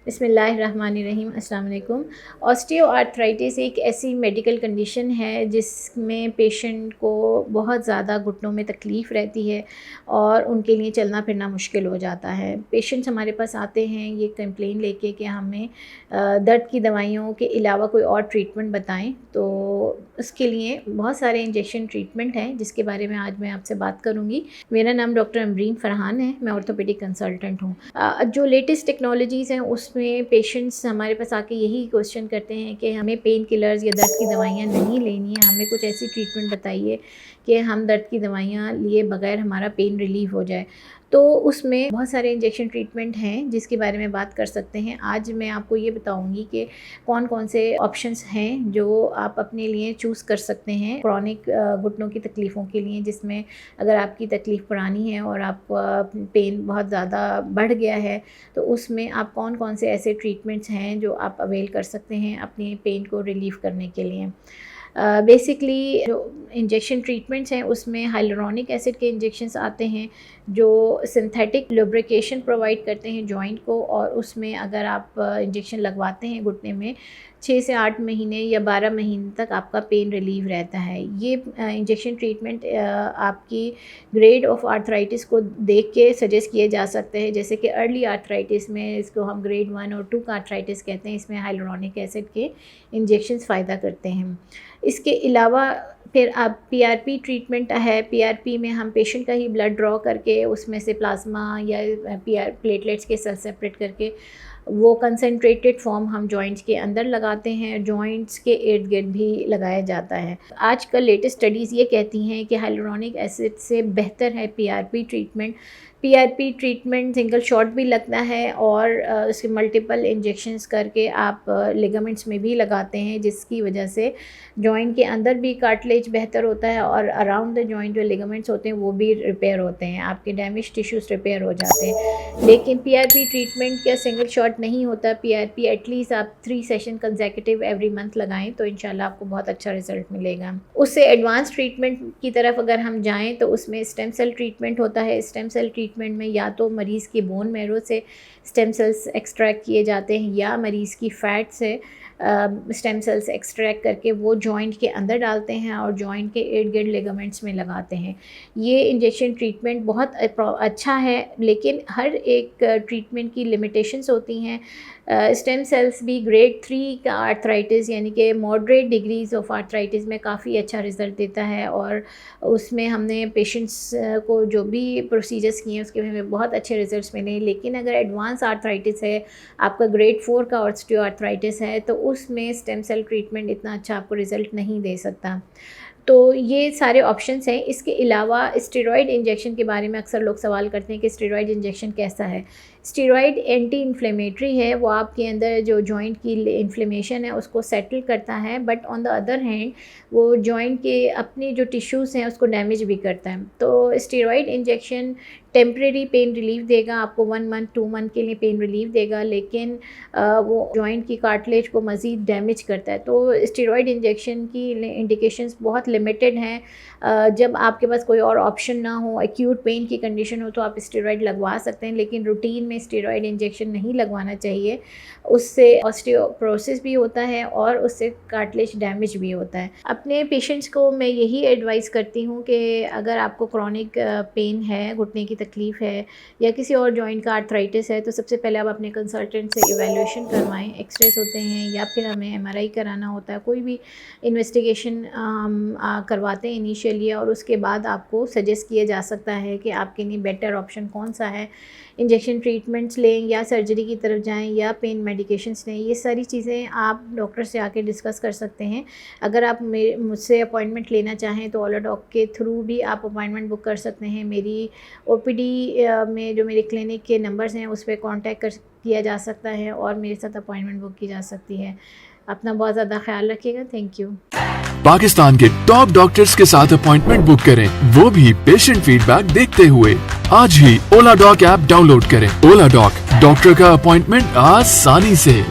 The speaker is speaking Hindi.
बिस्मिल्लाहिर्रहमानिर्रहीम, अस्सलाम वालेकुम। ऑस्टियोआर्थराइटिस एक ऐसी मेडिकल कंडीशन है जिसमें पेशेंट को बहुत ज़्यादा घुटनों में तकलीफ़ रहती है और उनके लिए चलना फिरना मुश्किल हो जाता है। पेशेंट्स हमारे पास आते हैं ये कंप्लेन लेके कि हमें दर्द की दवाइयों के अलावा कोई और ट्रीटमेंट बताएं, तो उसके लिए बहुत सारे इंजेक्शन ट्रीटमेंट हैं जिसके बारे में आज मैं आपसे बात करूँगी। मेरा नाम डॉक्टर अमरीन फ़रहान है, मैं ऑर्थोपेडिक कंसल्टेंट हूँ। जो लेटेस्ट टेक्नोलॉजीज़ हैं उसमें पेशेंट्स हमारे पास आके यही क्वेश्चन करते हैं कि हमें पेन किलर्स या दर्द की दवाइयाँ नहीं लेनी है, हमें कुछ ऐसी ट्रीटमेंट बताइए कि हम दर्द की दवाइयाँ लिए बगैर हमारा पेन रिलीफ़ हो जाए। तो उसमें बहुत सारे इंजेक्शन ट्रीटमेंट हैं जिसके बारे में बात कर सकते हैं। आज मैं आपको ये बताऊंगी कि कौन कौन से ऑप्शंस हैं जो आप अपने लिए चूज़ कर सकते हैं क्रॉनिक घुटनों की तकलीफ़ों के लिए, जिसमें अगर आपकी तकलीफ़ पुरानी है और आप पेन बहुत ज़्यादा बढ़ गया है तो उसमें आप कौन कौन से ऐसे ट्रीटमेंट्स हैं जो आप अवेल कर सकते हैं अपने पेन को रिलीफ़ करने के लिए। बेसिकली जो इंजेक्शन ट्रीटमेंट्स हैं उसमें हाइलुरोनिक एसिड के इंजेक्शंस आते हैं जो सिंथेटिक लुब्रिकेशन प्रोवाइड करते हैं जॉइंट को, और उसमें अगर आप इंजेक्शन लगवाते हैं घुटने में 6 से 8 महीने या 12 महीने तक आपका पेन रिलीव रहता है। ये इंजेक्शन ट्रीटमेंट आपकी ग्रेड ऑफ आर्थराइटिस को देख के सजेस्ट किए जा सकते हैं, जैसे कि अर्ली आर्थराइटिस में इसको हम ग्रेड 1 और 2 का आर्थराइटिस कहते हैं, इसमें हाइलुरोनिक एसिड के इंजेक्शंस फ़ायदा करते हैं। इसके अलावा फिर आप पीआरपी ट्रीटमेंट है। पीआरपी में हम पेशेंट का ही ब्लड ड्रॉ करके उसमें से प्लाज्मा या प्लेटलेट्स के सेल सेपरेट करके वो कंसनट्रेटेड फॉर्म हम जॉइंट्स के अंदर लगाते हैं, जॉइंट्स के इर्द गिर्द भी लगाया जाता है। आजकल लेटेस्ट स्टडीज़ ये कहती हैं कि हाइलुरोनिक एसिड से बेहतर है PRP treatment. PRP treatment single shot भी लगता है और उसके मल्टीपल इंजेक्शंस करके आप लिगामेंट्स में भी लगाते हैं, जिसकी वजह से जॉइंट के अंदर भी कार्टिलेज बेहतर होता है और अराउंड द जॉइंट जो लिगामेंट्स होते हैं वो भी रिपेयर होते हैं, आपके डैमेज टिश्यूज़ रिपेयर हो जाते हैं। लेकिन पीआरपी ट्रीटमेंट का सिंगल शॉट नहीं होता। पीआरपी एटलीस्ट आप 3 सेशन कंसेक्यूटिव एवरी मंथ लगाएं तो इंशाल्लाह आपको बहुत अच्छा रिजल्ट मिलेगा। उससे एडवांस ट्रीटमेंट की तरफ अगर हम जाएँ तो उसमें स्टेम सेल ट्रीटमेंट होता है। स्टेम सेल ट्रीटमेंट में या तो मरीज़ की बोन मैरो से स्टेम सेल्स एक्सट्रैक्ट किए जाते हैं या मरीज़ की फ़ैट से स्टेम सेल्स एक्सट्रैक्ट करके वो जॉइंट के अंदर डालते हैं और जॉइंट के इर्द गिर्द लिगामेंट्स में लगाते हैं। ये इंजेक्शन ट्रीटमेंट बहुत अच्छा है, लेकिन हर एक ट्रीटमेंट की लिमिटेशंस होती हैं। स्टेम सेल्स भी ग्रेड 3 का आर्थराइटिस यानी कि मॉडरेट डिग्रीज़ ऑफ आर्थराइटिस में काफ़ी अच्छा रिज़ल्ट देता है और उसमें हमने पेशेंट्स को जो भी प्रोसीजर्स किए हैं उसके हमें बहुत अच्छे रिज़ल्ट्स मिले। लेकिन अगर एडवांस आर्थराइटिस है, आपका ग्रेड 4 का ऑस्टियोआर्थराइटिस है, तो उसमें स्टेम सेल ट्रीटमेंट इतना अच्छा आपको रिज़ल्ट नहीं दे सकता। तो ये सारे ऑप्शंस हैं। इसके अलावा स्टेरॉइड इंजेक्शन के बारे में अक्सर लोग सवाल करते हैं कि स्टेरॉइड इंजेक्शन कैसा है। स्टेरॉइड एंटी इन्फ्लेमेटरी है, वो आपके अंदर जो जॉइंट की इन्फ्लेमेशन है उसको सेटल करता है, but on the other hand वो जॉइंट के अपने जो टिश्यूज़ हैं उसको डैमेज भी करता है। तो steroid injection temporary pain relief देगा आपको, 1 मंथ 2 मंथ के लिए पेन रिलीफ देगा, लेकिन वो जॉइंट की कार्टिलेज को मज़ीद डैमेज करता है। तो स्टेरॉइड इंजेक्शन की इंडिकेशंस बहुत लिमिटेड हैं। जब आपके पास कोई और ऑप्शन ना हो, एक्यूट पेन की कंडीशन हो, तो आप स्टेरॉइड लगवा सकते हैं, लेकिन रूटीन में स्टेरॉइड इंजेक्शन नहीं लगवाना चाहिए। उससे ऑस्टियोपोरोसिस भी होता है और उससे कार्टिलेज डैमेज भी होता है। अपने पेशेंट्स को मैं यही एडवाइस करती हूँ कि अगर आपको क्रॉनिक पेन है, घुटने की तकलीफ़ है या किसी और जॉइंट का आर्थराइटिस है, तो सबसे पहले आप अपने कंसल्टेंट से इवैल्यूएशन करवाएं। एक्सरेस होते हैं या फिर हमें एमआरआई कराना होता है, कोई भी इन्वेस्टिगेशन हम करवाते हैं इनिशियली, और उसके बाद आपको सजेस्ट किया जा सकता है कि आपके लिए बेटर ऑप्शन कौन सा है। इंजेक्शन ट्रीटमेंट्स लें या सर्जरी की तरफ जाएं या पेन मेडिकेशंस लें, ये सारी चीज़ें आप डॉक्टर से आके डिस्कस कर सकते हैं। अगर आप मुझसे अपॉइंटमेंट लेना चाहें तो ओलाडॉक के थ्रू भी आप अपॉइंटमेंट बुक कर सकते हैं। मेरी ओपीडी में जो मेरे क्लिनिक के नंबर्स हैं उस पर कॉन्टैक्ट किया जा सकता है और मेरे साथ अपॉइंटमेंट बुक की जा सकती है। अपना बहुत ज़्यादा ख्याल रखिएगा। Thank you. पाकिस्तान के टॉप डॉक्टर्स के साथ अपॉइंटमेंट बुक करें, वो भी पेशेंट फीडबैक देखते हुए। आज ही ओलाडॉक ऐप डाउनलोड करें। ओलाडॉक, डॉक्टर का अपॉइंटमेंट आसानी से।